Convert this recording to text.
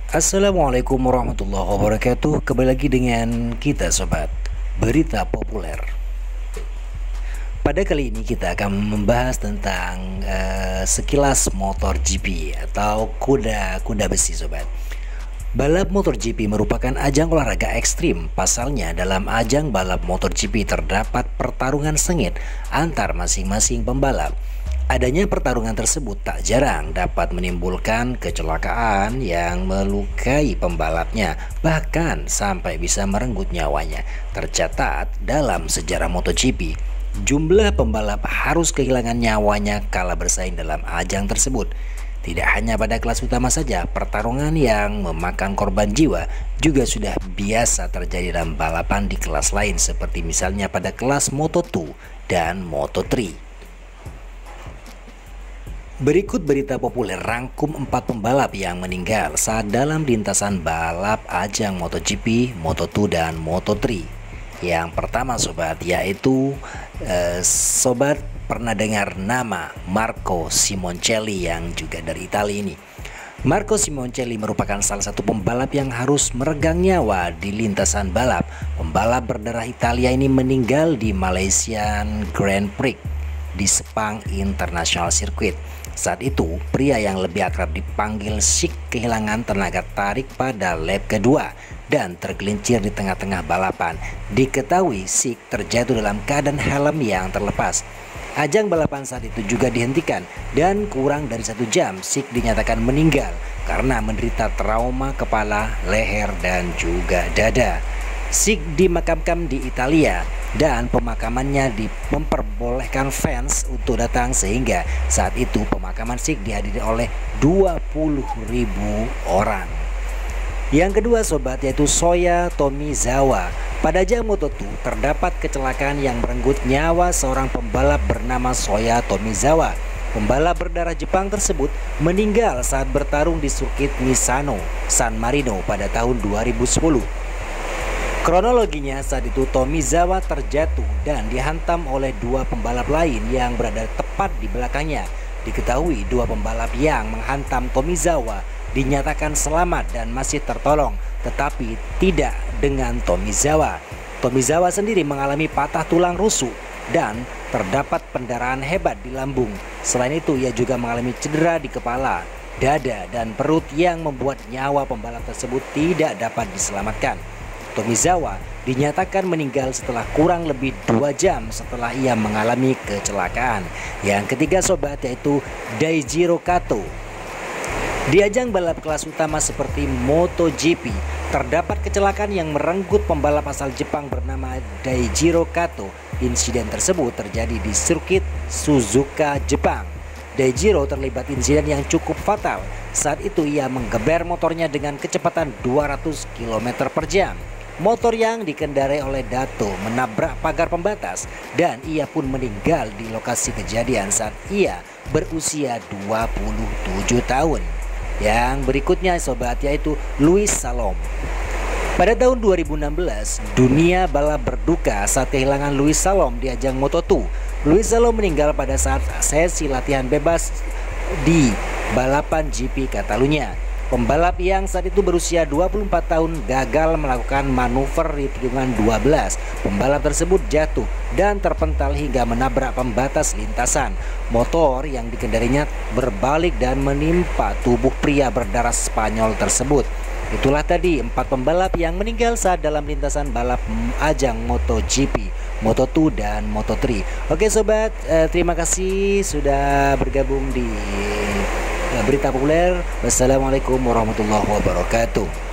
Assalamualaikum warahmatullahi wabarakatuh. Kembali lagi dengan kita sobat Berita Populer. Pada kali ini kita akan membahas tentang sekilas motor GP atau kuda besi sobat. Balap MotoGP merupakan ajang olahraga ekstrim. Pasalnya dalam ajang balap MotoGP terdapat pertarungan sengit antar masing-masing pembalap. Adanya pertarungan tersebut tak jarang dapat menimbulkan kecelakaan yang melukai pembalapnya, bahkan sampai bisa merenggut nyawanya. Tercatat dalam sejarah MotoGP, jumlah pembalap harus kehilangan nyawanya kala bersaing dalam ajang tersebut. Tidak hanya pada kelas utama saja, pertarungan yang memakan korban jiwa juga sudah biasa terjadi dalam balapan di kelas lain, seperti misalnya pada kelas Moto2 dan Moto3. Berikut berita populer rangkum 4 pembalap yang meninggal saat dalam lintasan balap ajang MotoGP, Moto2 dan Moto3. Yang pertama sobat, yaitu sobat pernah dengar nama Marco Simoncelli yang juga dari Italia ini. Marco Simoncelli merupakan salah satu pembalap yang harus meregang nyawa di lintasan balap. Pembalap berdarah Italia ini meninggal di Malaysian Grand Prix di Sepang International Circuit. Saat itu, pria yang lebih akrab dipanggil Sik kehilangan tenaga tarik pada lap kedua dan tergelincir di tengah-tengah balapan. Diketahui Sik terjatuh dalam keadaan helm yang terlepas. Ajang balapan saat itu juga dihentikan dan kurang dari 1 jam Sik dinyatakan meninggal karena menderita trauma kepala, leher, dan juga dada. Sik dimakamkan di Italia dan pemakamannya memperbolehkan fans untuk datang, sehingga saat itu pemakaman Sik dihadiri oleh 20.000 orang. Yang kedua sobat, yaitu Shoya Tomizawa. Pada ajang Moto2 terdapat kecelakaan yang merenggut nyawa seorang pembalap bernama Shoya Tomizawa. Pembalap berdarah Jepang tersebut meninggal saat bertarung di sirkuit Misano, San Marino pada tahun 2010. Kronologinya, saat itu Tomizawa terjatuh dan dihantam oleh 2 pembalap lain yang berada tepat di belakangnya. Diketahui 2 pembalap yang menghantam Tomizawa dinyatakan selamat dan masih tertolong, tetapi tidak dengan Tomizawa. Tomizawa sendiri mengalami patah tulang rusuk dan terdapat pendarahan hebat di lambung. Selain itu, ia juga mengalami cedera di kepala, dada, dan perut yang membuat nyawa pembalap tersebut tidak dapat diselamatkan. Tomizawa dinyatakan meninggal setelah kurang lebih 2 jam setelah ia mengalami kecelakaan. Yang ketiga sobat, yaitu Daijiro Kato. Di ajang balap kelas utama seperti MotoGP, terdapat kecelakaan yang merenggut pembalap asal Jepang bernama Daijiro Kato. Insiden tersebut terjadi di sirkuit Suzuka, Jepang. Daijiro terlibat insiden yang cukup fatal. Saat itu ia menggeber motornya dengan kecepatan 200 km per jam. Motor yang dikendarai oleh Dato menabrak pagar pembatas dan ia pun meninggal di lokasi kejadian saat ia berusia 27 tahun. Yang berikutnya sobat, yaitu Lewis Salom. Pada tahun 2016, dunia balap berduka saat kehilangan Lewis Salom di ajang Moto2. Lewis Salom meninggal pada saat sesi latihan bebas di balapan GP Catalunya. Pembalap yang saat itu berusia 24 tahun gagal melakukan manuver di tikungan 12. Pembalap tersebut jatuh dan terpental hingga menabrak pembatas lintasan. Motor yang dikendarinya berbalik dan menimpa tubuh pria berdarah Spanyol tersebut. Itulah tadi 4 pembalap yang meninggal saat dalam lintasan balap ajang MotoGP, Moto2 dan Moto3. Oke sobat, terima kasih sudah bergabung di Berita Populer. Wassalamualaikum warahmatullahi wabarakatuh.